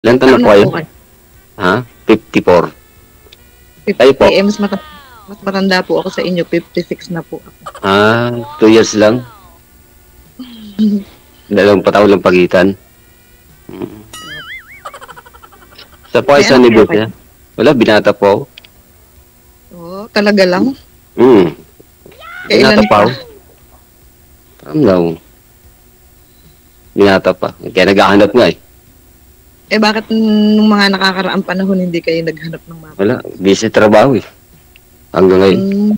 Ilan Ilang taon na taon po na kayo? po kayo? Ha? 54. Kayo 50, po? eh, mas matanda po ako sa inyo, 56 na po ako. 2 years lang? Dalawang pataw lang pagitan. Mm. Sa po kayo May sa anak kaya negosyo? kayo? Wala, binata po ako. Oo, talaga lang? Binata Kailan pa pa? ako. Daw. Binata pa. Kaya naghahanap nga eh. Eh bakit nung mga nakakaraang panahon hindi kayo naghanap ng mama? Wala, busy trabaho eh. Hanggang ngayon, Hmm,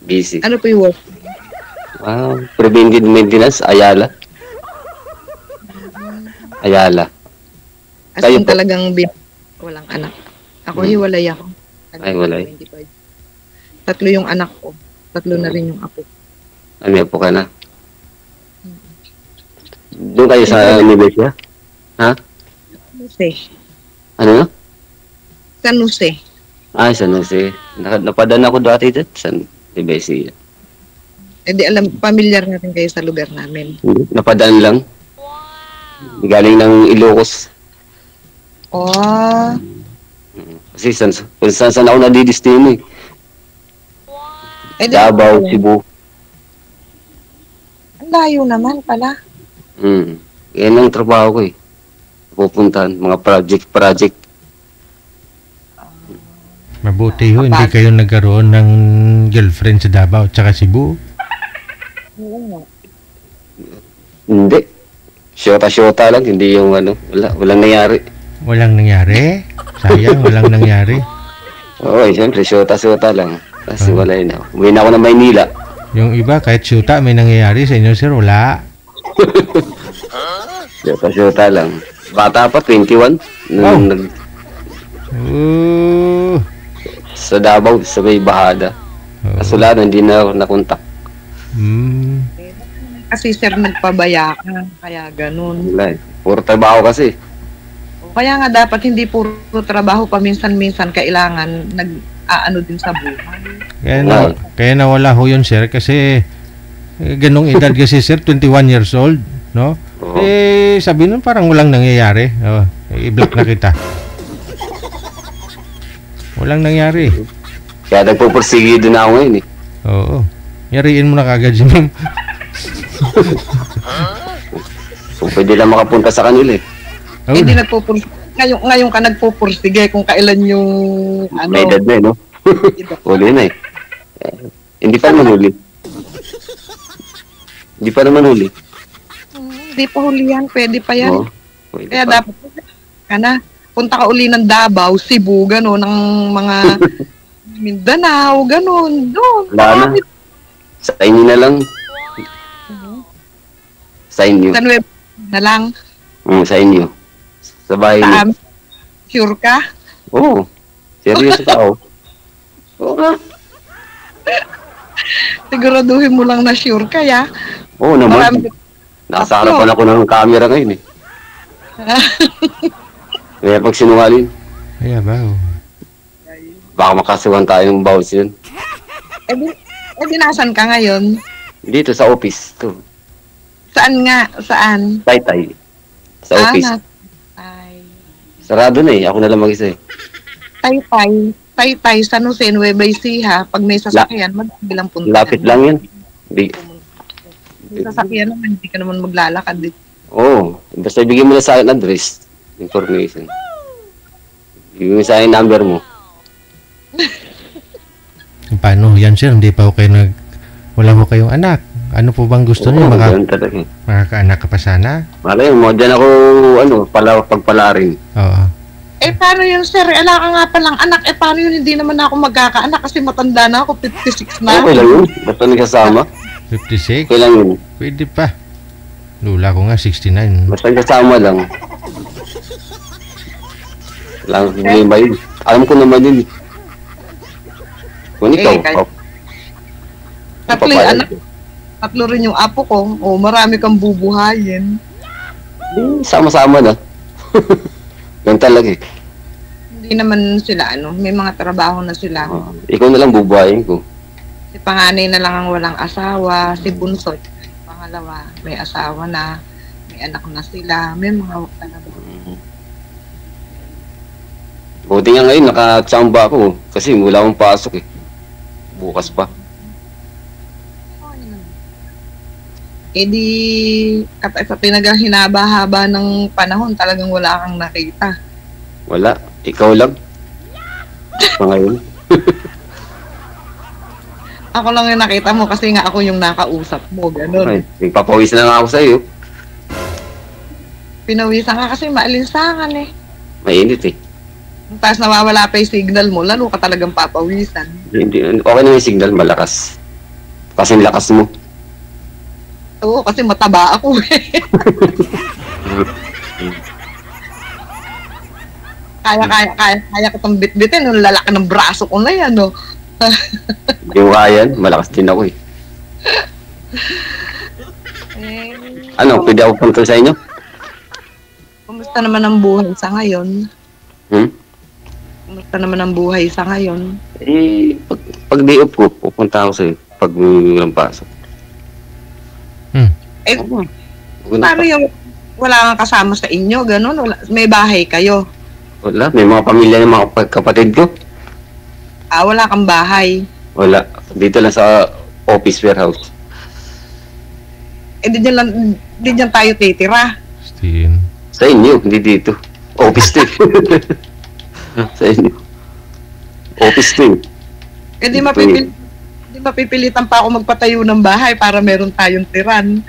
busy. ano po yung work? Preventive maintenance, Ayala. Ayala. As Kayo in po? talagang walang anak. Ako hiwalay ako. Ay, walay. 25. Tatlo yung anak ko. Tatlo na rin yung apo. Ano po ka na? Doon kayo sa negosyo? Ha? Jose. Ano na? San Jose. San Jose. Napadaan ako dati dyan. San Tibesi. Eh di alam, familiar na rin kayo sa lugar namin. Napadaan lang. Galing ng Ilocos. Oh, Kasi kung saan ako nadidistino eh. eh di, Davao, Cebu. ang layo naman pala. Yan ang trabaho ko eh. Pupuntahan, mga project. Mabuti ho, hindi kayo nagkaroon ng girlfriend sa Davao at saka Cebu. Hindi. Shota lang, hindi yung walang nangyari. Walang nangyari? Sayang, walang nangyari. Oo, siyempre, shota lang. Tapos wala yun ako. Umuwi na ako ng Maynila. Yung iba, kahit syuta, may nangyayari sa inyo, sir, wala. Shota lang. Bata pa, 21. Wow. Sa Davao, sa may Bahada. Kaso lang, hindi na ako nakontak. Kasi sir, nagpabaya ka. Kaya ganun. Wala eh. Puro trabaho kasi. Kaya nga dapat hindi puro trabaho, paminsan-minsan kailangan nag-aano din sa buhay. Kaya nawala ho yun, sir, kasi ganong edad kasi, sir, 21 years old, no? Sabi nun parang walang nangyayari. I-block na kita. Walang nangyari. Kaya nagpupursige din ako ngayon eh. Oo. Yariin mo na kagad si ma'am. Kung pwede lang makapunta sa kanila eh. Hindi ngayon ka nagpupursige kung kailan yung May edad na eh, no? Huli na eh. Hindi pa naman huli. Hindi pa huli yan. Pwede pa yan. Kaya pa. dapat punta ka uli ng Davao, Cebu, gano'n, ng mga Mindanao, gano'n. Doon. Wala na. Sa inyo na lang. Sa inyo. Sa Nueva na lang. Sa inyo. Sa bahay niyo. Sure ka? Oo. Seryoso ka ako. Oo nga. Siguraduhin mo lang na sure ka, ya. Oo naman. Nasa harapan ako ng camera ngayon eh. Kaya pag sinungaling. Kaya ba? Baka makasuhan tayo ng bawal yun. Nasan ka ngayon? Dito sa office. To. Saan nga? Saan? Taytay. Sa office. Sarado na eh. Ako na lang mag-isa eh. Taytay, San Jose, Nueva Ecija. Pag may sasakyan, magbilang punta. Lapit lang yan. May sasakyan naman, hindi ka naman maglalakad. Oo. Basta bigyan mo na sa akin address. Information. Bigyan mo sa akin number mo. Paano yan, sir? Hindi pa kayo wala ho kayong anak. Ano po bang gusto niyo? Makakaanak ka pa sana? Malay mo, dyan ako, pagpalarin. Oo. Paano yun, sir? Ala ka nga palang anak. Paano yun? Hindi naman ako magkakaanak kasi matanda na ako, 56 na. Okay lang yun. Basta nagkasama. 56? Okay lang yun. Pwede pa. Lula ko nga, 69. Basta nagkasama lang. Lang, problema yun. Alam ko naman yun. Kung ikaw, tatlo yung anak. Tatlo rin yung apo ko. Marami kang bubuhayin. Sama-sama na. Yan talaga eh. Hindi naman sila, may mga trabaho na sila. Ikaw na lang bubuhayin ko. Si panganay na lang ang walang asawa. Si bunso, pangalawa, may asawa na. May anak na sila. May mga talaga. Buti nga ngayon, nakatsamba ako. Kasi wala akong pasok eh. Bukas pa. Eh di, sa pinaghinaba-haba ng panahon, talagang wala kang nakita. Wala. Ikaw lang. Sa ngayon. Ako lang yung nakita mo kasi nga ako yung nakausap mo, ganun. Ay, nagpapawis na nga ako sa'yo. Pinawisan ka kasi maalinsangan eh. Mainit eh. Tapos nawawala pa yung signal mo, lalo ka talagang papawisan. Hindi, okay na yung signal, malakas. Kasi lakas mo. Oo, kasi mataba ako eh. Kaya ko itong bitbitin, yung lalaki ng braso ko na yan, no? Hindi mo kaya yan, malakas din ako eh. Ano, pwede ako punta sa inyo? Kumusta naman ang buhay sa ngayon? Kumusta naman ang buhay sa ngayon? Eh, pag day off ko, pupunta ako sa'yo. Pag walang pasok. Eh, paano yung wala kang kasama sa inyo, ganun? May bahay kayo? Wala, may mga pamilya ng mga kapatid ko. Wala kang bahay. Wala, dito lang sa office warehouse. Eh, di dyan tayo titira. Stin. Sa inyo, hindi dito. Office to eh. Sa inyo. Office to eh. Eh, di mapipilitan pa ako magpatayo ng bahay para meron tayong tiran.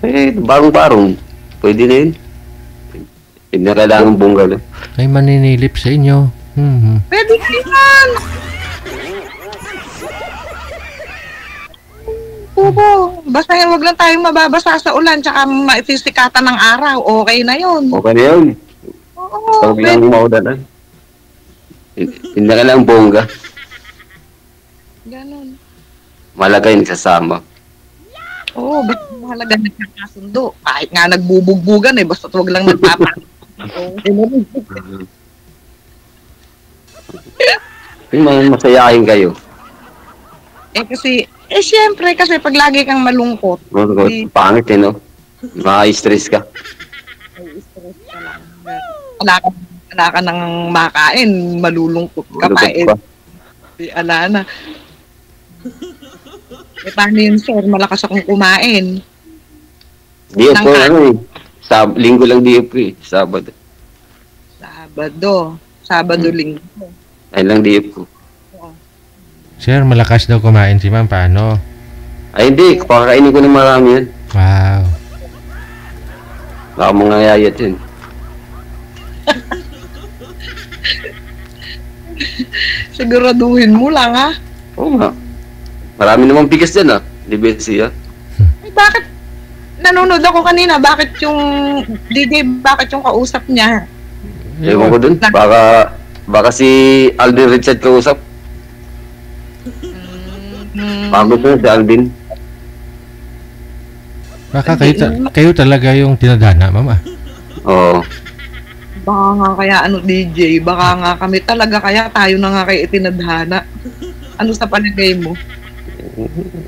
Eh, barong-barong. Pwede na yun. Hindi na kailangan bungalow. May maninilip sa inyo. Pwede naman! Oo, basta wag lang tayong mababasa sa ulan tsaka maifisikatan ng araw. Okay na yun. Okay na yun. Oo, Tawag lang maudanan. Hindi na kailangan bongga. Ganun. Malaga yun kasama. Oo, basta mahalaga nagkakasundo. Kahit nga nagbubugbugan eh, basta wag lang Masayahin kayo. Siyempre, kasi pag lagi kang malungkot, Pangit eh, no? Ma-stress ka. stress ka lang. Wala ka nang makain, malulungkot ka pa. Ala na. Paano yun, sir? Malakas akong kumain. Di po, ano eh. Linggo lang di po eh. Sabado. Linggo. Ay lang di po. Sir, malakas daw kumain si ma'am. Paano? Ay hindi, pakakainin ko ng marami yan. Wow. Baka mga yayat yun. Siguraduhin mo lang, ha? Oo nga. Marami namang bigas dyan, Di ba siya? Bakit? Nanonood ako kanina, bakit yung DJ, bakit yung kausap niya? Ewan ko dun. Baka si Alvin Richard kausap. Pagod na si Alvin. Baka kayo talaga yung tinadhana, mama. Oo. Baka nga kaya DJ, baka nga kami talaga kaya tayo na nga kayo itinadhana. Ano sa palagay mo?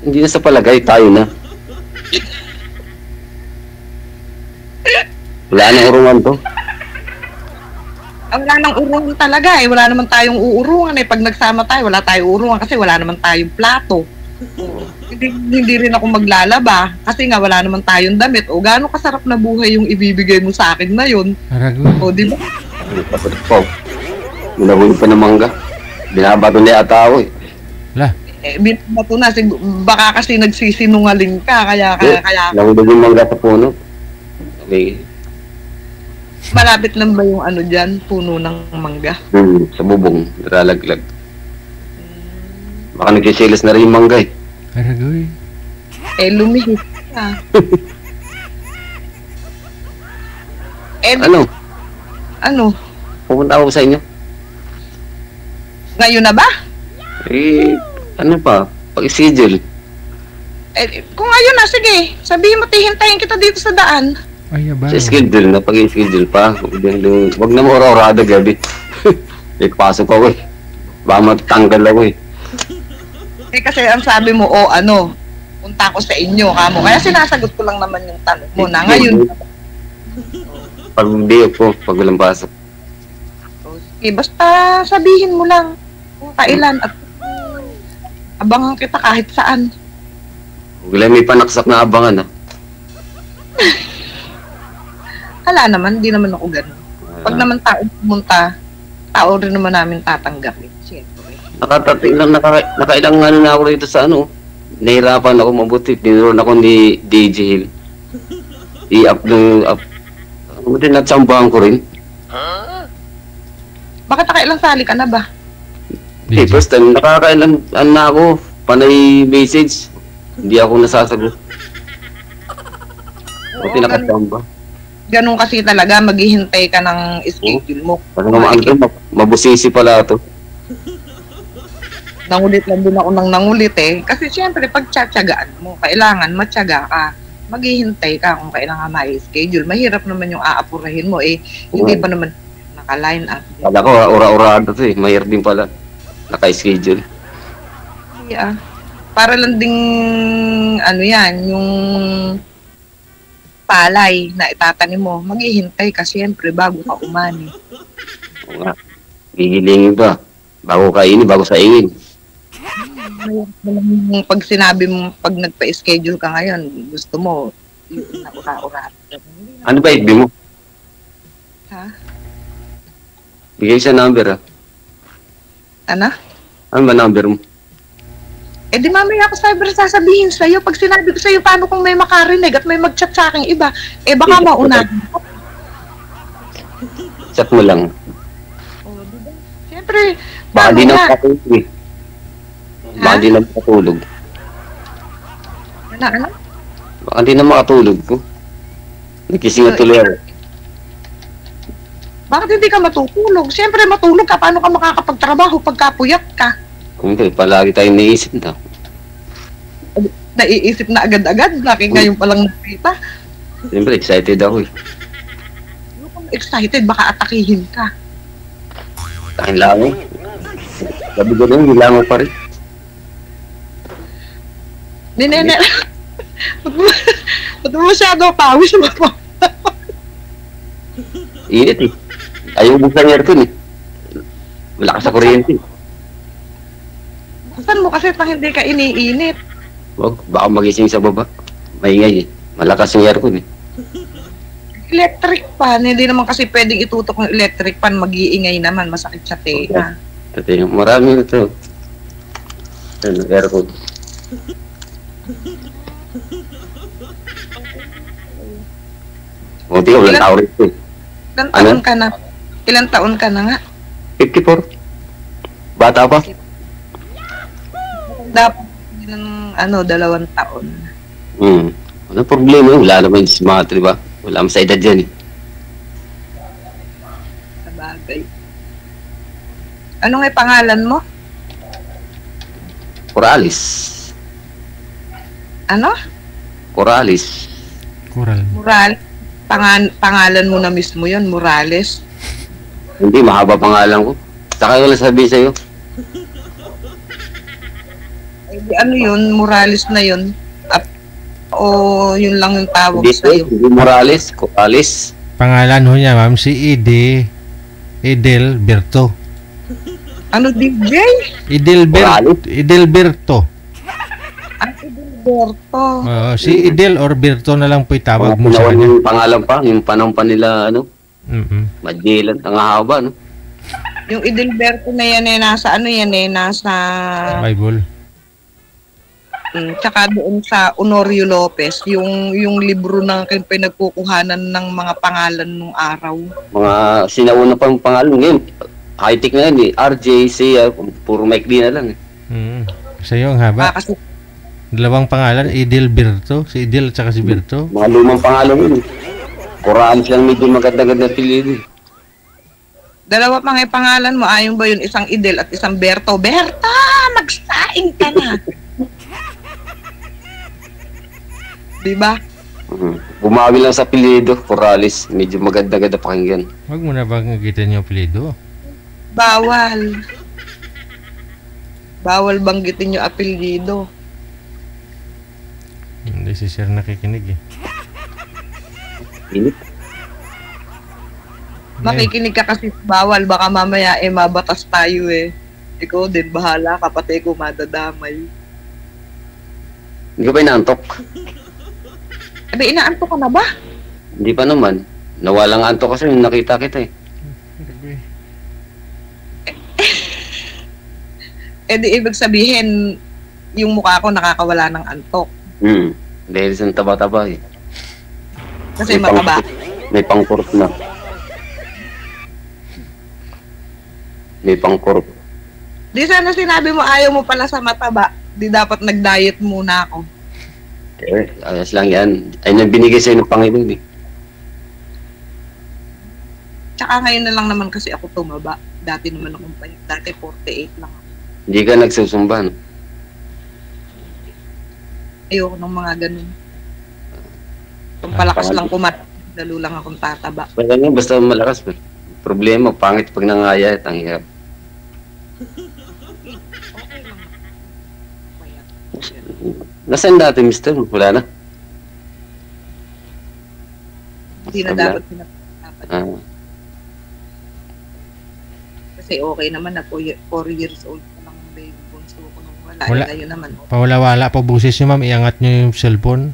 Hindi na sa palagay, tayo na. Wala nang urungan to. Wala nang urungan talaga eh. Wala naman tayong uurungan eh. Pag nagsama tayo, wala tayong uurungan kasi wala naman tayong plato. Hindi rin ako maglalaba kasi nga wala naman tayong damit. O gaano kasarap na buhay yung ibibigay mo sa akin na yun. O di ba? Binahuli pa ng mangga. Binabato niya ata ako eh. Lah. Binabato na. Baka kasi nagsisinungaling ka. Kaya. Nahulog yung mangga sa puno. Okay. Malapit lang ba yung ano dyan? Puno ng mangga? Sa bubong. Nalalaglag. Baka nagsisilas na rin yung mangga eh. Aragoy. Lumihis ka. Ano? Pupunta ako sa inyo. Ngayon na ba? Ano pa? Pag-schedule. Kung ayun na, sige. Sabihin mo, hintayin kita dito sa daan. Ay, ba? Sa schedule na, pag-schedule pa. Huwag na mo orada gabi. Pasok ako eh. Baka matanggal ako eh. Kasi ang sabi mo, punta ko sa inyo, kamo. Kaya sinasagot ko lang naman yung tanong mo na ngayon. Pag di ako, pag walang pasok. Basta sabihin mo lang kung kailan at abangan kita kahit saan. Wala may panaksak na abangan, ha? Wala naman, di naman ako ganun. Pag naman tao pumunta, tao rin naman namin tatanggapin. Siyempre. Nakailang ano na ako rito sa ano. Nahirapan ako mabuti. Tinuruan ako ni DJ Hill. I-up ng up. Mabuti natsambahan ko rin. Bakit nakailang sali ka na ba? Okay, first time, nakakailan na ako. Panay message. Hindi ako nasasagot. Buti nakatsamba. Ganun kasi talaga, maghihintay ka ng schedule mo. Ano naman, mabusisi pala ito. Nangulit lang din ako ng nangulit eh. Kasi siyempre, pag tsatsagaan mo, kailangan matyaga ka. Maghihintay ka kung kailangan ma-schedule. Mahirap naman yung aapurahin mo eh. Hindi pa naman naka-line up. Kala ko, ura-urado ito eh. Mahirap din pala. Naka-schedule. Yeah. Para lang ding, ano yan, yung palay na itatanim mo, maghihintay ka siyempre bago ka umani. Oo nga. Gigilingin pa. Bago kainin, bago sa ingin. Pag sinabi mo, pag nagpa-schedule ka ngayon, gusto mo, yun na ura-ura. Ano ba FB mo? Ha? Bigay sa number, ha? Ano? Ano ba number mo? Eh di mamaya ako sasabihin sa'yo. Pag sinabi ko sa'yo, paano kung may makarinig at may mag-chat sa aking iba? Eh baka mauna. Chat mo lang. Oh, diba? Siyempre, Baka paano di na nga? makatulog eh. Baka di na makatulog. Ano? Baka di na makatulog ko. Nagising na tuloy ako. Bakit hindi ka matutulog? Siyempre matulog ka, paano ka makakapagtrabaho pagkapuyat ka? Hindi, palagi tayong naisip na. Naiisip na agad-agad, laki ngayon palang nakita. Siyempre, excited ako eh. Excited, baka atakihin ka. Takin lang eh. Sabi ko lang, hilango pa rin. Ninene, ba't mo masyado pawis mo po? Init eh. Ayaw buksan ng aircon eh. Wala ka sa kuryente. Buksan mo kasi pang hindi ka iniinit. Wag, baka magising sa baba. Maingay eh. Malakas yung aircon eh. Electric fan, hindi naman kasi pwedeng itutok ng electric fan, mag-iingay naman, masakit sa tenga. Ito yung marami ito. Ano, aircon. Buti ka, walang tao rito eh. Ilan taon ka na? Ilan taon ka na nga? 54. Bata pa. Dapat ng 2 taon. Wala problema yun. Wala naman yung smart, di ba? Wala naman sa edad yan eh. Sa bagay. Ano nga pangalan mo? Coralis. Ano? Coralis. Coral. Pangalan mo na mismo yon, Morales. Hindi, mahaba pangalan ko. Saka wala sabihin sa'yo. Eh, ano yun? Morales na yun? O yun lang yung tawag Hindi, sa'yo? hindi Morales. Coralis. Pangalan ho niya, ma'am, si Edelberto. Ano, DJ? Edelberto. Ang Edelberto. Si Edel or Berto na lang po itawag mo sa Pinawan kanya. yung pangalan pa. Yung panang pa nila, ano? Magellan. Ang haba, no? Yung Edelberto na yan nasa nasa Bible. tsaka doon sa Honorio Lopez, yung libro na pinagkukuhanan ng mga pangalan nung araw. Mga sinauna pang pangalan ngayon. High-tech na yan eh. RJ, Sia, puro maikli na lang eh. Sa'yo ang haba. Kasi Dalawang pangalan, Edelberto. Si Edel at saka si Berto. Mga lumang pangalan yun eh. Coralis lang medyo maganda-ganda piliin eh. dalawa pa nga yung pangalan mo, ayon ba yun isang Edel at isang Berto? Berta, magsaing ka na. Diba? Bumawi lang sa apelyido, Coralis. Medyo maganda-ganda pakinggan. Huwag mo na bang nagitan yung apelido? Bawal. Bawal banggitin yung apelyido. Hindi si Sir nakikinig eh. Init. Makikinig ka kasi bawal, baka mamaya mabatas tayo eh. Ikaw din, bahala ka, pati ikaw madadamay. Hindi ka ba inaantok? Sabi, inaanto ka na ba? Hindi pa naman. Nawalang antok kasi nung nakita kita eh. Di ibig sabihin, yung mukha ko nakakawala ng antok. Dahil sa taba-taba eh. Kasi May mataba. May pangkurp na. May pangkurp. Di sana sinabi mo ayaw mo pala sa mataba. Di dapat nag-diet muna ako. Eh, ayos lang yan. Ay nang binigay sa'yo ng Panginoon eh. Tsaka ngayon na lang naman kasi ako tumaba. Dati naman akong payat. Dati 48 lang ako. Hindi ka nagsusumba, no? Ayoko ng mga ganun. Kung palakas lang kumat, lalo lang akong tataba. Kaya nga, basta malakas. Problema, pangit pag nangayat, ang hirap. Okay lang. Payat. Nasaan dati, mister? Wala na. Hindi na dapat pinapadapat. Ah, Kasi okay naman na 4 years old pa lang ang baby bunso ko nung wala. Wala. Ngayon naman. Pawala-wala po busis niyo, ma'am. Iangat niyo yung cellphone.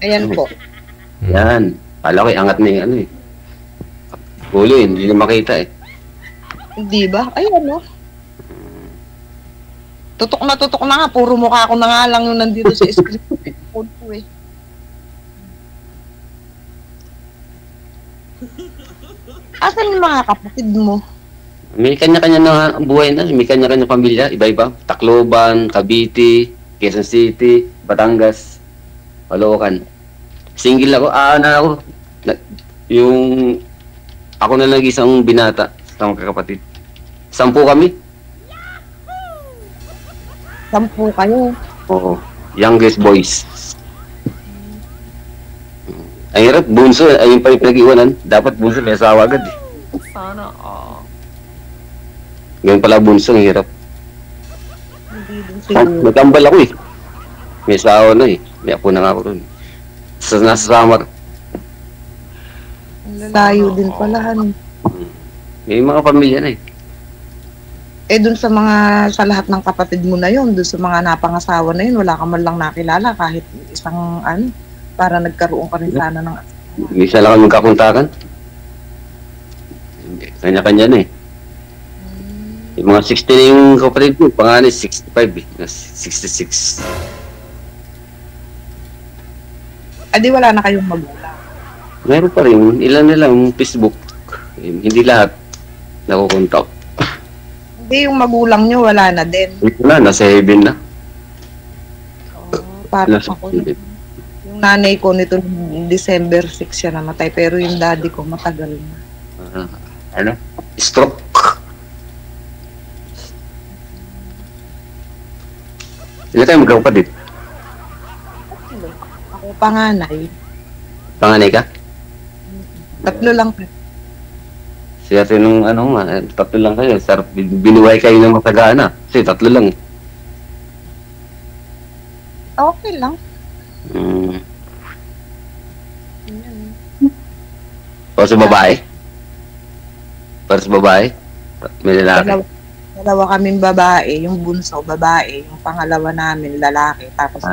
Ayan po. yan. Kala ko, angat na yung ano eh. Ulo eh, hindi na makita eh. Hindi ba? Ayan no. Tutok na nga. Puro mukha ko na nga lang yung nandito sa screen. Phone ko eh. Asan yung mga kapatid mo? May kanya-kanya na buhay na. May kanya-kanya pamilya. Iba-iba. Tacloban, Cavite, Quezon City, Batangas, Caloocan. Single ako. Ako. Yung... Ako na lang isang binata sa mga kakapatid. 10 kami. 10 kayo. Oo. Youngest boys. Ang hirap, bunso. Ayun pa yung pinag-iwanan. Dapat bunso, may asawa agad eh. Sana, Ngayon pala bunso, ang hirap. hindi din siguro. Nagtambal ako eh. May asawa na eh. May apo na nga ako ron. Nasa Samar. Ang lalayo din pala. May mga pamilya na eh. Dun sa lahat ng kapatid mo na yun, dun sa mga napangasawa na yun, wala ka man lang nakilala kahit isang para nagkaroon ka rin sana ng Minsan lang kami magkakuntakan. Kanya-kanya na eh. Yung mga 60 na yung kapatid ko, panganay 65 eh. 66. Di wala na kayong magulang. Meron pa rin, ilan na lang Facebook. Hindi lahat nakukontak. Hindi, yung magulang nyo, wala na din. Wala, nasa heaven na. Parang Nasa ako, heaven. yung nanay ko nito December 6 siya namatay, pero yung daddy ko matagal na. Ano? Stroke. Ilan tayo magkakapatid? Ako panganay, Panganay ka? 3 lang. Siya nung ano nga, 3 lang kayo. Sarap, binuhay kayo ng matagana. Kasi 3 lang. Okay lang. Para sa babae? Para sa babae? May lalaki? Dalawa kaming babae, yung bunso babae, yung pangalawa namin lalaki, tapos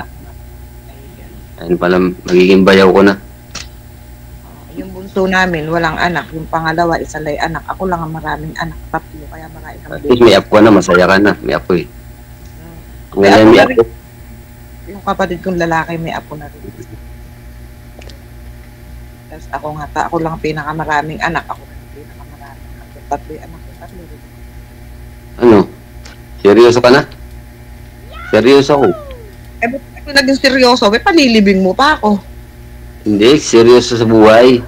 Ayun pala, magiging bayaw ko na. yung bunso namin walang anak, yung pangalawa isa lang anak, ako lang ang maraming anak, 3 kaya marami At kami. least may apo na, masaya ka na. May apo eh. Kung May ngayon apo may na apo, Yung kapatid kong lalaki may apo na rin. Tapos ako lang pinakamaraming anak, ako lang pinakamaraming anak. 3 anak ko, 3 rin. ano? Seryoso ka na? Seryoso ako. Ba't ako naging seryoso? May palilibing mo pa ako. Hindi, seryoso sa buhay.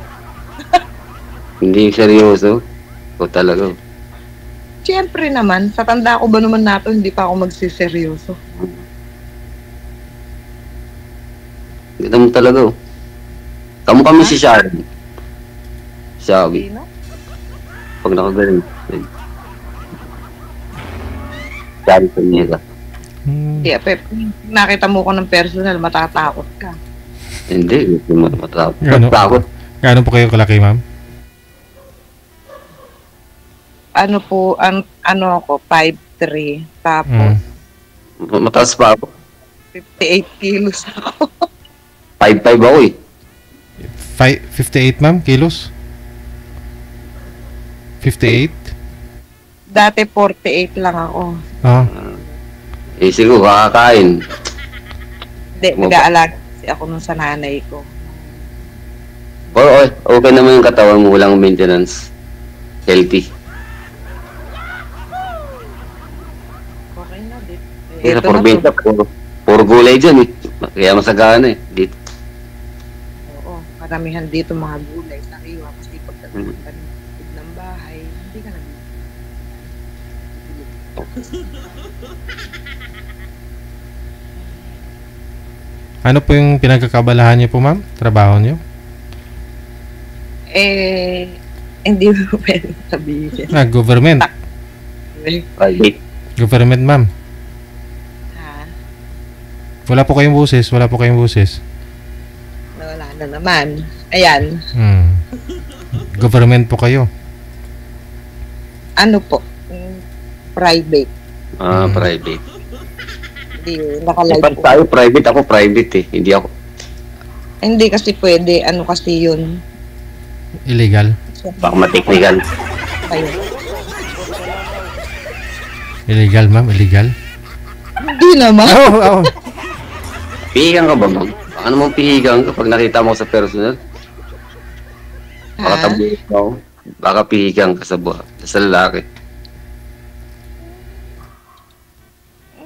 Hindi seryoso. Ikaw talaga. Siyempre naman, sa tanda ko ba naman nato, hindi pa ako magsiseryoso. Ganda mo talaga. Kamu kami si Sharon. Sabi, Sino? pag nakagaling. Sharon sa nila. Kaya, nakita mo ko ng personal, matatakot ka. Hindi, hindi mo matakot. Ano? Takot. Gaano po kayo kalaki, ma'am? ano po, ano ako, 5'3", tapos Mataas pa ako. 58 kilos ako. 5'5" ako eh. 58 ma'am, kilos? 58? Dati 48 lang ako. Ah, Eh, siguro kakakain. Hindi, nag-aalaga kasi ako nung sa nanay ko. Oo, okay naman yung katawan mo, walang maintenance. Healthy. Okay na, dit. Kaya sa probinsya, puro gulay dyan eh. Kaya masagana eh. Dito. Oo, karamihan dito mga gulay, sariwa. Kasi pagdating ka ng bahay, hindi ka nag- ano po yung pinagkakabalahan niyo po ma'am? Trabaho niyo? Hindi mo pwede sabihin. Government. Private. Government ma'am. Ha? Wala po kayong buses, wala po kayong buses. Nawala na naman. Ayan. Government po kayo. Ano po? Private. Private. Hindi, Eh, nakalive pag po. tayo private, ako private eh. Hindi ako. Hindi kasi pwede. Ano kasi yun? Illegal. Baka mateknikan. Kayo. Illegal ma'am, illegal. Hindi naman. Oo. Pihigan ka ba, ma'am? Baka naman pihigan ka pag nakita mo sa personal. Baka Ha? tabuhin ka ako. Baka pihigan ka sa lalaki.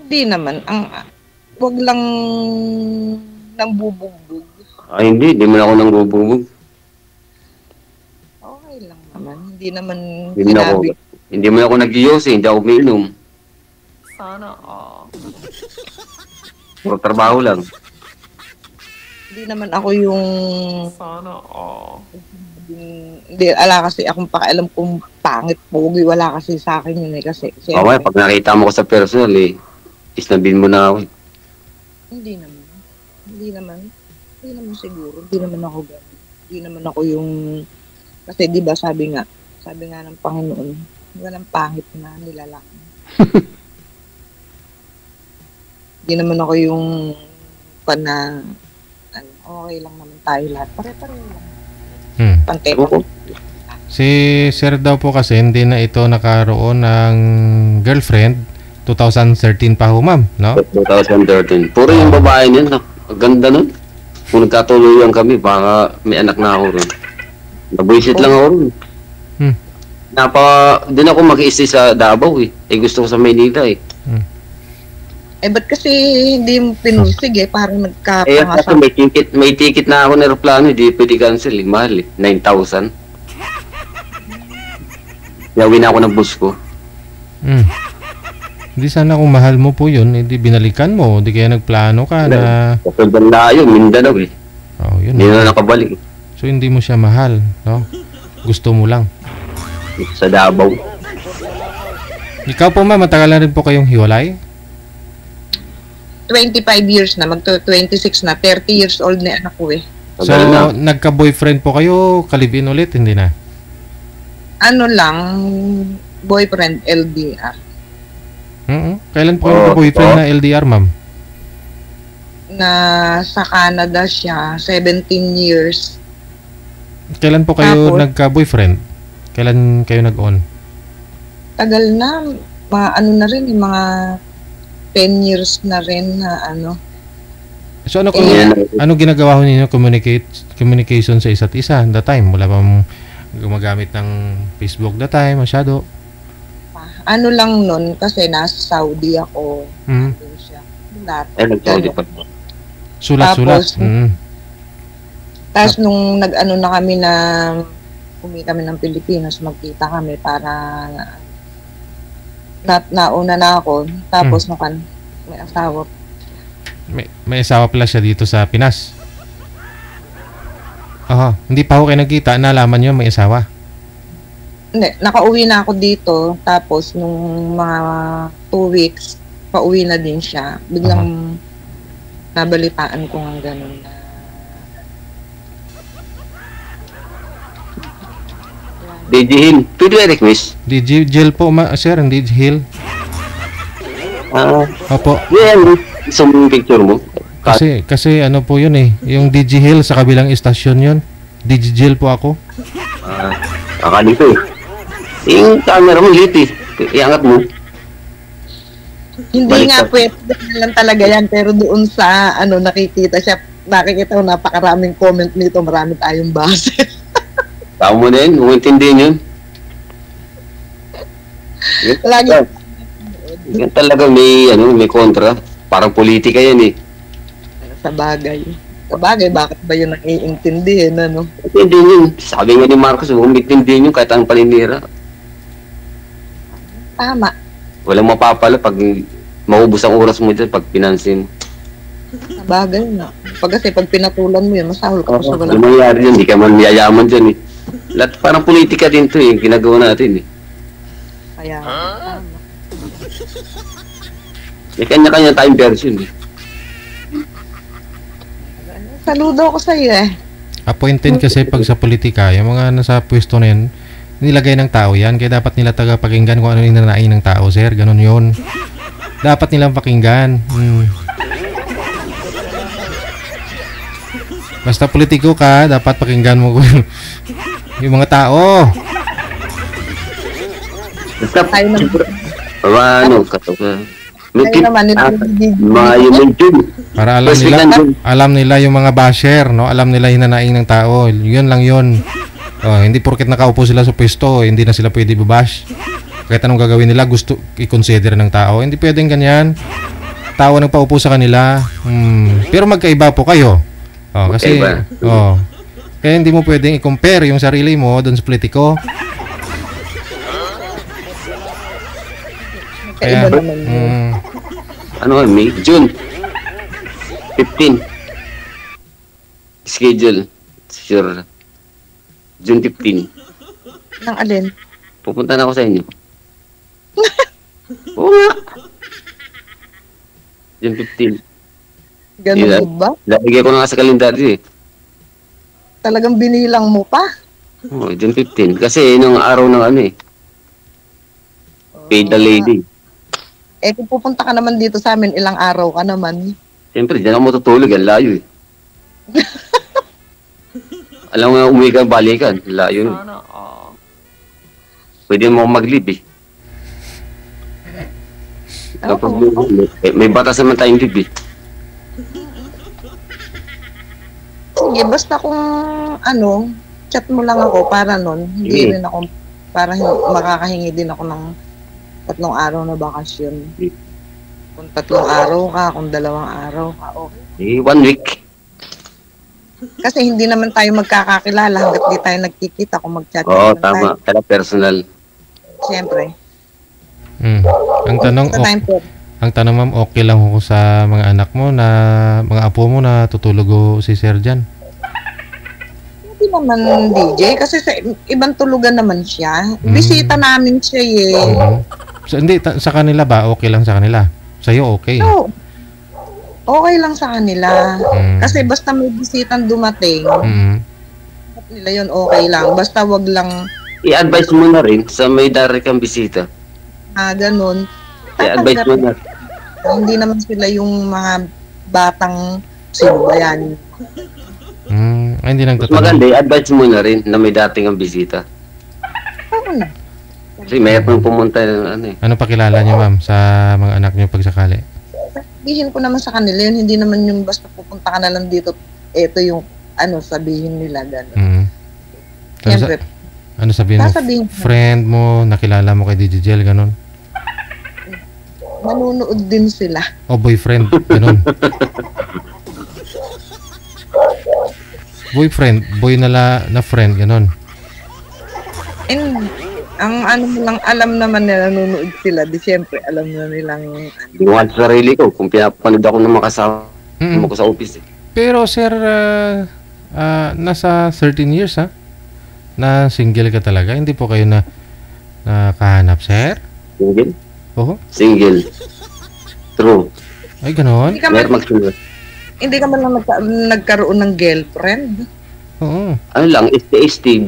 Hindi naman. Wag lang nang bubugbog. Ay, hindi mo na ako nang bububog. Okay lang naman. Hindi naman Hindi mo ako, sinabi. hindi mo ako nag-iose, hindi ako umiinom. Sana, Puro trabaho lang. Hindi naman ako yung... Sana, Hindi, ala kasi akong pakialam kung pangit, pogi. Wala kasi sa akin yun eh. Kasi, Okay, pag nakita mo ko sa personal eh, isnabin mo na ako. Hindi naman. Hindi naman siguro. Hindi naman ako gano'n. Hindi naman ako yung... Kasi di ba sabi nga ng Panginoon, walang pangit na nilalaki. Hindi naman ako yung okay lang naman tayo lahat. Pare-pareho lang. Pante. Oo. Si sir daw po kasi hindi na ito nakaroon ng girlfriend 2013 pa ho ma'am, no? 2013. Puro yung babae niyan. Ang ganda nun. Kung nagkatuluyan kami, baka may anak na ako rin. Nabuisit lang ako rin. Din ako mag-i-stay sa Davao eh. Gusto ko sa Maynila eh. Ba't kasi hindi mo pinusig parang Kasi nagkapangasal. may ticket na ako na aeroplano, hindi pwede cancel eh. Mahal eh. 9,000. Gawin ako ng bus ko. Hindi sana kung mahal mo po yun, hindi binalikan mo, hindi kaya nagplano ka na... Kapag layo, Mindanao eh. Oh, yun. Hindi na nakabalik. So hindi mo siya mahal, no? Gusto mo lang. Sa Davao. Ikaw po ma'am, matagal na rin po kayong hiwalay? 25 years na, magto-26 na, 30 years old na anak ko eh. So, Tagal na. nagka-boyfriend po kayo, kalibin ulit, hindi na? Ano lang, boyfriend, LDR. Kailan po kayo nagka-boyfriend na LDR, ma'am? Na sa Canada siya, 17 years. Kailan po kayo Tapos? nagka-boyfriend? Kailan kayo nag-on? Tagal na, ano na rin, mga 10 years na rin na ano. So ano Yan. ano ginagawa ho ninyo communication sa isa't isa that time? Wala pang gumagamit ng Facebook that time masyado? Ano lang nun, kasi nasa Saudi ako. Doon siya. Lahat. Nag-Saudi pa. Sulat-sulat. Tapos, Tapos nung nag-ano na kami na umuwi kami ng Pilipinas, magkita kami para nauna na ako. Tapos may asawa. May asawa pala siya dito sa Pinas. Aha, hindi pa ako kayo nagkita, nalaman niyo may asawa. Hindi, nakauwi na ako dito. Tapos nung mga 2 weeks, pauwi na din siya. Biglang nabalitaan ko ng ganun na DJ Hill. Pwede ba request? DJ Gel po, sir, hindi Hill. Opo. Yan. Isang picture mo. Kasi ano po yun eh. Yung DJ Hill sa kabilang istasyon yun. DJ Gel po ako. Dito eh. Yung camera mo, lit eh. Iangat mo. Hindi nga pwede lang talaga yan, pero doon sa nakikita ko napakaraming comment nito, marami tayong base. Tama mo na yun, umintindihin yun. Lagi. Yan talaga may kontra. Parang politika yan eh. Sa bagay, bakit ba yun ang iintindihin, ano? Umintindihin yun. Sabi nga ni Marcos, umintindihin yun kahit ang paninira. Tama. Walang mapapala pag maubos ang oras mo dyan pag pinansin. Sa bagay na. Kasi pag pinatulan mo yun, masahol ka pa sa Ano mangyari yun? Hindi ka man yayaman dyan eh. Lahat parang politika din to eh, yung ginagawa natin eh. Kaya, tama. May kanya-kanya tayong version eh. Saludo ko sa iyo eh. Appointed kasi pag sa politika, yung mga nasa pwesto na yun, nilagay ng tao yan. Kaya dapat nila tagapakinggan kung ano yung nanain ng tao, sir. Ganon yun. Dapat nilang pakinggan. Basta politiko ka, dapat pakinggan mo yung mga tao. Basta Tayo naman. katoka. Tayo naman, Yung yun. Para alam nila yung mga basher, no? Alam nila yung nanaing ng tao. Yun lang yun. Hindi porket nakaupo sila sa pwesto, hindi na sila pwede babash. Kahit anong gagawin nila, gusto i-consider ng tao. Hindi pwedeng ganyan. Tao nagpaupo sa kanila. Pero magkaiba po kayo. Kasi kaya hindi mo pwedeng i-compare yung sarili mo doon sa politiko. Kaya May June 15 schedule sure June 15 Nang alin? pupunta na ako sa inyo. Oo nga, June 15. Ganun ba? Lalagay ko na nga sa kalendaryo eh. Talagang binilang mo pa? June 15 kasi nung araw ng paid the lady. Kung pupunta ka naman dito sa amin, ilang araw ka naman. Siyempre, dyan ako matutulog. Ang layo eh. Alam mo nga, umuwi ka, balikan. Layo nun. Pwede mo mag-leave eh. Kapag may batas naman tayong leave eh. Sige, basta kung chat mo lang ako para nun. Hindi rin ako, para makakahingi din ako ng 3 araw na bakasyon. Kung 3 araw ka, kung 2 araw ka, okay. 1 week. Kasi hindi naman tayo magkakakilala hanggat di tayo nagkikita kung mag-chat. Tama. Kaya personal. Siyempre. Ang tanong ma'am, okay lang ako sa mga anak mo na, mga apo mo na tutulog si Sir dyan? Hindi naman DJ, kasi sa ibang tulugan naman siya. Bisita namin siya So, hindi, sa kanila ba? Okay lang sa kanila? Sa'yo okay? No. Okay lang sa kanila. Kasi basta may bisitang dumating, nila yun okay lang. Basta wag lang I-advise mo na rin sa may direct kang bisita. Ganun. I-advise mo na. Hindi naman sila yung mga batang sino ba yan. Hindi nang Mas maganda, i-advise mo na rin na may dating ang bisita. Oo na. Kasi mayroon pang pumunta ng Ano pakilala niyo ma'am sa mga anak niyo pag sakali? Sabihin ko naman sa kanila yun, hindi naman yung basta pupunta ka na lang dito, ito yung sabihin nila gano'n. Siyempre, ano sabihin mo? Friend mo, nakilala mo kay DJ Gel, gano'n? Manunood din sila. O boyfriend, gano'n? Boyfriend, boy na friend, gano'n? And ang mo lang, alam naman na nanonood sila, di siyempre alam na nilang Inuwan sa sarili ko kung pinapanood ako ng makasama ko sa office eh. Pero sir, nasa 13 years na single ka talaga, hindi po kayo nakahanap, sir? Single? Oo. Single. True. Ay, gano'n? Hindi ka man lang nagkaroon ng girlfriend. Oo. Ano lang, ST,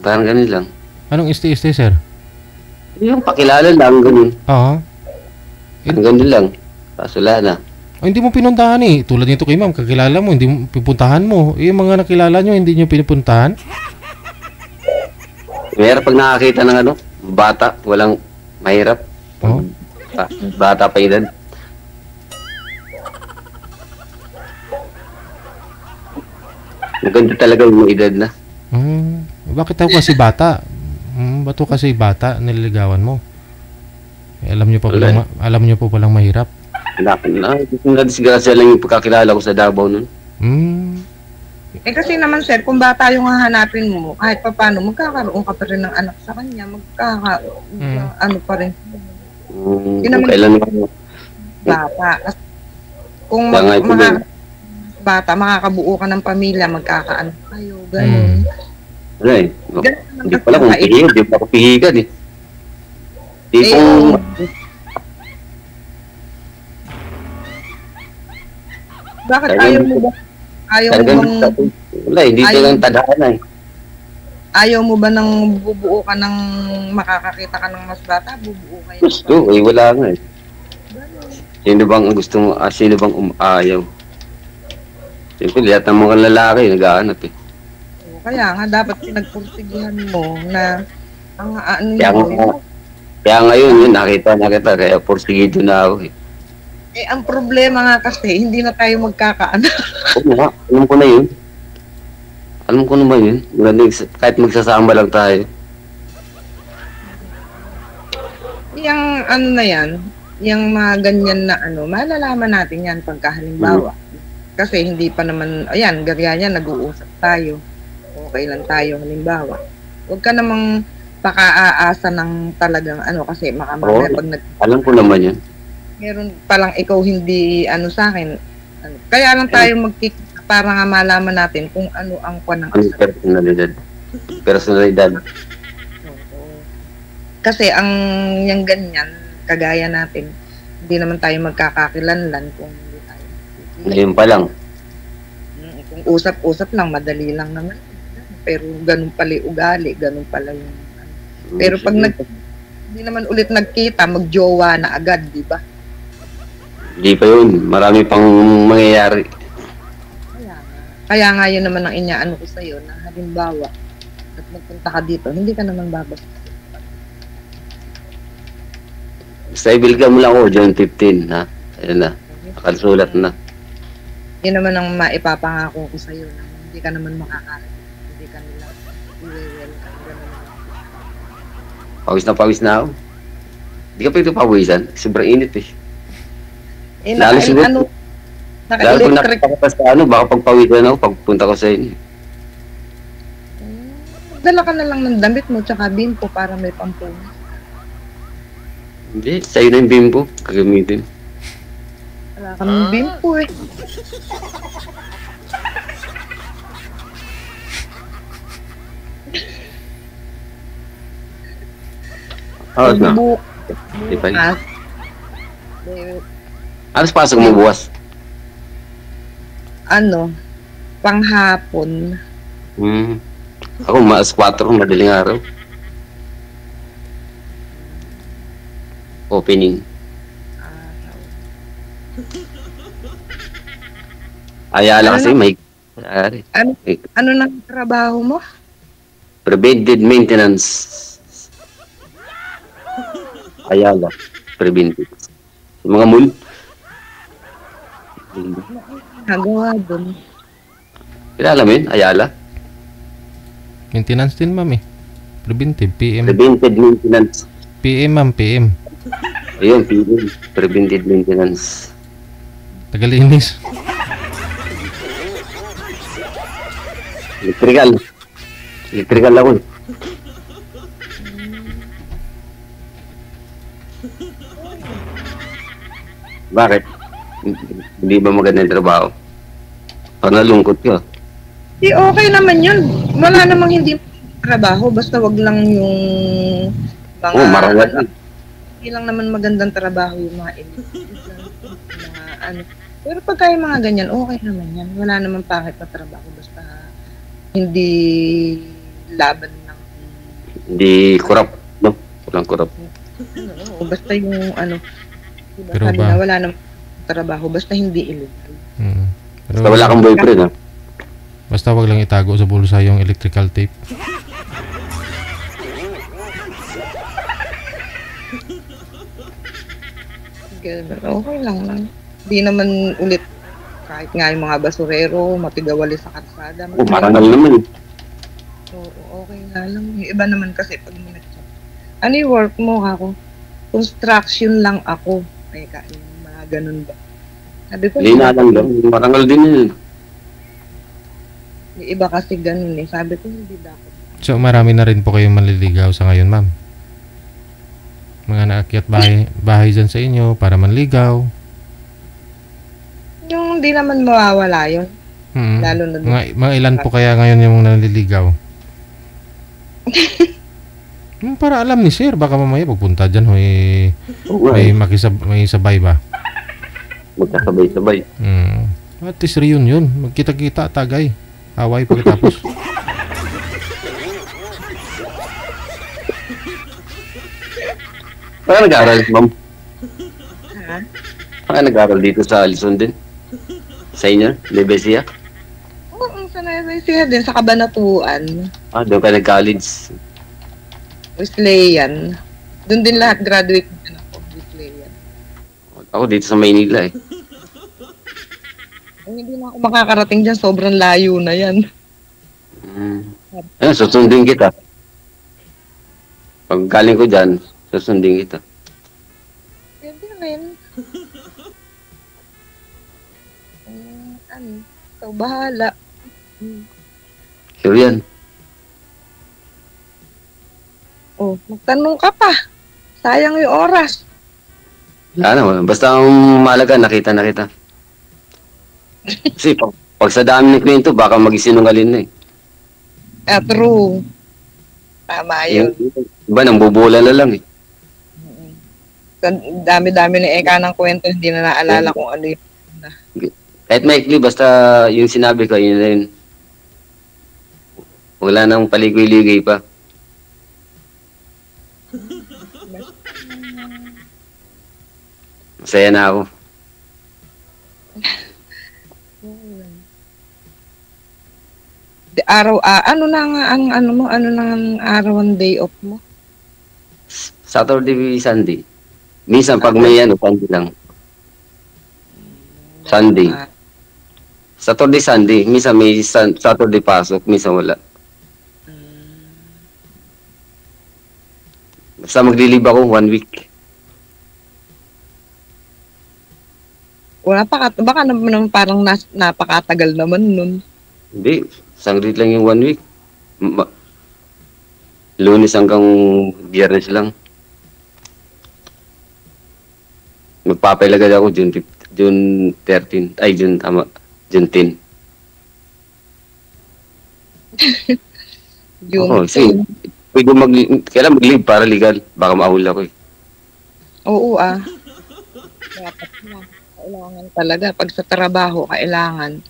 parang ganun lang. Anong isti-isti, sir? Yung pakilala lang, ganun. Oo. Ganun lang. Kaso wala na. Oh, hindi mo pinuntahan eh. Tulad nito kay ma'am, kakilala mo, hindi mo pipuntahan mo. Eh, yung mga nakilala nyo, hindi nyo pinupuntahan? Mahirap pag nakakita ng ano, bata, walang mahirap. Oo. Bata pa edad. Maganda talaga yung edad na. Bakit ako kasi bata? Ba't ako kasi bata nililigawan mo? Eh, alam nyo po palang mahirap. Nadisgrasya lang yung pagkakilala ko sa Davao nun. Eh kasi naman sir, kung bata yung hahanapin mo, kahit pa paano, magkakaroon ka pa rin ng anak sa kanya, ano pa rin. Yun naman Kailan bata. Kung Kaya nga ito bata, makakabuo ka ng pamilya, magkakaanak kayo, gano'n. Wala eh. Ganun naman Hindi kasi pala kung ang pihigan, hindi pa ako pihigan eh. Tipong, Bakit Talagang- ayaw mo ba? Ayaw mo talagang, bang wala, hindi ayaw- talagang tadhana eh. ayaw mo ba nang bubuo ka ng makakakita ka ng mas bata, bubuo kayo. Gusto, eh, wala nga eh. Sino bang gusto mo, sino bang ayaw? Siyempre, lahat ng mga lalaki nag-aanap eh. Kaya nga dapat pinagpursigihan mo na ang ano Kaya mo. nga, kaya ngayon yun, nakita, kaya porsigido na ako eh. Eh ang problema nga kasi hindi na tayo magkakaanak. Oo nga, alam ko na yun. Alam ko naman yun. Kahit magsasama lang tayo. Yang ano na yan, yung mga ganyan na ano, malalaman natin yan pagka halimbawa. Kasi hindi pa naman, ayan, ganyan, nag-uusap tayo. Okay lang tayo halimbawa. Huwag ka namang paka-aasa ng talagang ano kasi makamamaya Oo. pag Alam ko naman yun. meron palang ikaw hindi ano sa akin. Ano, kaya lang tayo magkikita para nga malaman natin kung ano ang kwan ng Ang personalidad. Personalidad. Oo. Kasi ang yung ganyan, kagaya natin, hindi naman tayo magkakakilanlan kung hindi tayo magkikita. Ngayon pa lang. Kung usap-usap lang, madali lang naman. Pero ganun pala yung ugali, ganun pala yung ano. Pero pag hindi naman ulit nagkita, magjowa na agad, di ba? Hindi pa yun. Marami pang mangyayari. Kaya nga yun naman ang inaano ko sa'yo na halimbawa, at magpunta ka dito, hindi ka naman babas. Basta ibilgan mo lang ako, John 15, ha? Ayun na. Nakalsulat na. Yun naman ang maipapangako ko sa'yo na hindi ka naman makakarating. Hindi ka nila i-welcome. Pawis na ako. Hindi ka pwede pawisan. Sobrang init eh. Eh, Lalo siguro- ano, Lalo pag naka-electric. nakita ka sa ano, baka pagpawisan ako pagpunta ko sa inyo. Dala ka na lang ng damit mo tsaka bimpo para may pampunas. Hindi, sa'yo na yung bimbo. Kagamitin. Wala kang bimpo eh. Alas na. Bu- Di pa rin. bukas, Alas pasok mo bukas. ano, panghapon, Ako, mas 4, madaling araw. Opening. Ayala kasi may ari. ano nang trabaho mo? Preventive maintenance. Ayala. Preventive. Yung mga mall. Nagawa doon. Kilala mo yun? Ayala? Maintenance din, ma'am eh. Preventive, PM. Preventive maintenance. PM, ma'am, PM. Ayun, PM. Preventive maintenance. Tagalinis. Electrical. Electrical ako. Bakit? Hindi ba magandang trabaho? Parang nalungkot ka. Di okay naman yun. Wala namang hindi trabaho. Basta wag lang yung mga... Oo, marawat. Hindi lang naman magandang trabaho yung mga elite. Mga ano. Pero pagka yung mga ganyan, okay naman yan. Wala naman pangit na trabaho. Basta hindi laban ng Hindi kurap, no? Walang kurap. Oo, basta yung ano, diba, Pero sabi ba- na wala namang trabaho, basta hindi illegal. Pero, Basta wala kang boyfriend, ha? basta wag lang itago sa bulsa yung electrical tape. Ganun, okay lang lang. Hindi naman ulit kahit nga yung mga basurero, matigawali sa kalsada. Oh, marangal naman. Oo, okay nga lang. Yung iba naman kasi pag minag-chat. Ano yung work mo ako? Construction lang ako. Teka, yung mga ganun ba? Sabi ko, Lina lang lang. Marangal din yun. yung iba kasi ganun eh. Sabi ko, hindi dapat. So marami na rin po kayong manliligaw sa ngayon, ma'am. Mga naakyat bahay dyan sa inyo para manligaw. Yung hindi naman mawawala yun. Lalo na Mga ilan po kaya ngayon yung nanliligaw? Para alam ni sir, baka mamaya pagpunta dyan, Oo, nga, may sabay ba? magkasabay-sabay. At least reunion, magkita-kita, tagay. Away pagkatapos. Baka nag-aaral, ma'am. ha? Baka nag-aaral dito sa Luzon din. Sa inyo, Lebesia. Oo, sanay siya din sa Kabanatuan. Doon ka nag-college. Wesleyan. Doon din lahat graduate din ako. Wesleyan. Ako dito sa Maynila, eh. Hindi na ako makakarating dyan. Sobrang layo na yan. Susundin kita. Pag galing ko dyan, susundin kita. Pwede rin. Ano? Ikaw bahala. Sure yan. Oh, magtanong ka pa. Sayang yung oras. Wala naman. Basta ang mahalaga, nakita na kita. Kasi pag sa dami ng kwento, baka mag-isinungalin na, eh. True. Tama yun. Iba, nang bubula na lang, eh. Dami-dami ni Eka ng kwento, hindi na naalala kung ano yun. Kahit maikli, basta yung sinabi ko, yun na yun. Wala nang paligoy-ligoy pa. Masaya na ako. Araw, ano na nga ang ano mo, ano na ang araw ang day off mo? Saturday, Sunday. Minsan pag may Sunday lang. Sunday. Saturday, Sunday. Minsan may Saturday pasok, minsan wala. Basta maglilib ako 1 week. Wala pa, baka naman parang napakatagal naman nun. Hindi, sangrit lang yung 1 week. Lunes hanggang Biyernes lang. Magpapalagad ako June 13. Ay, June 10. Oo, sige. Pwede kailan mag-leave para legal. Baka maahul ako, eh. Oo, dapat na. Kailangan talaga. Pag sa trabaho, kailangan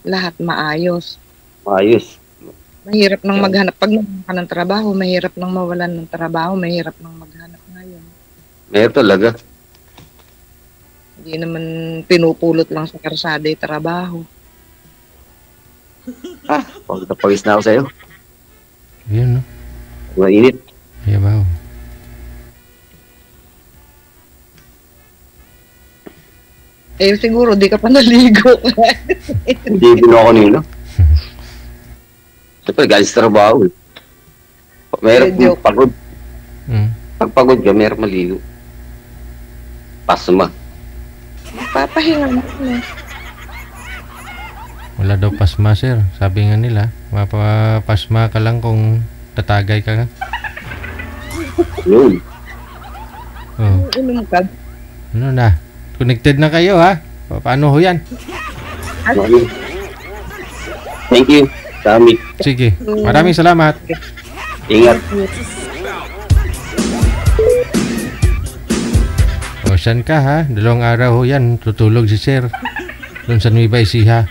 lahat maayos. Maayos. Mahirap nang maghanap. Pag naman ka ng trabaho, mahirap nang mawalan ng trabaho, mahirap nang maghanap ngayon. Mahirap talaga. Hindi naman pinupulot lang sa karsada yung trabaho. Pagkapagis na ako sa'yo. Yun, no? Mainit. Yabaw. Siguro, di ka pa naligo. Hindi din ako nila. Siyempre, galing sa trabaho, eh. Mahirap pagod. Pag pagod ka, mahirap maligo. Pasma. Papahinga mo. Wala daw pasma, sir. Sabi nga nila, mapapasma ka lang kung tatagay ka nga. Yun. Oh. Inom ka. Ano na? Connected na kayo, ha? Paano ho yan? Thank you. Dami. Sige. Maraming salamat. Ingat. O, saan ka, ha? 2 araw ho yan. Tutulog si sir. Doon sa Nueva Ecija.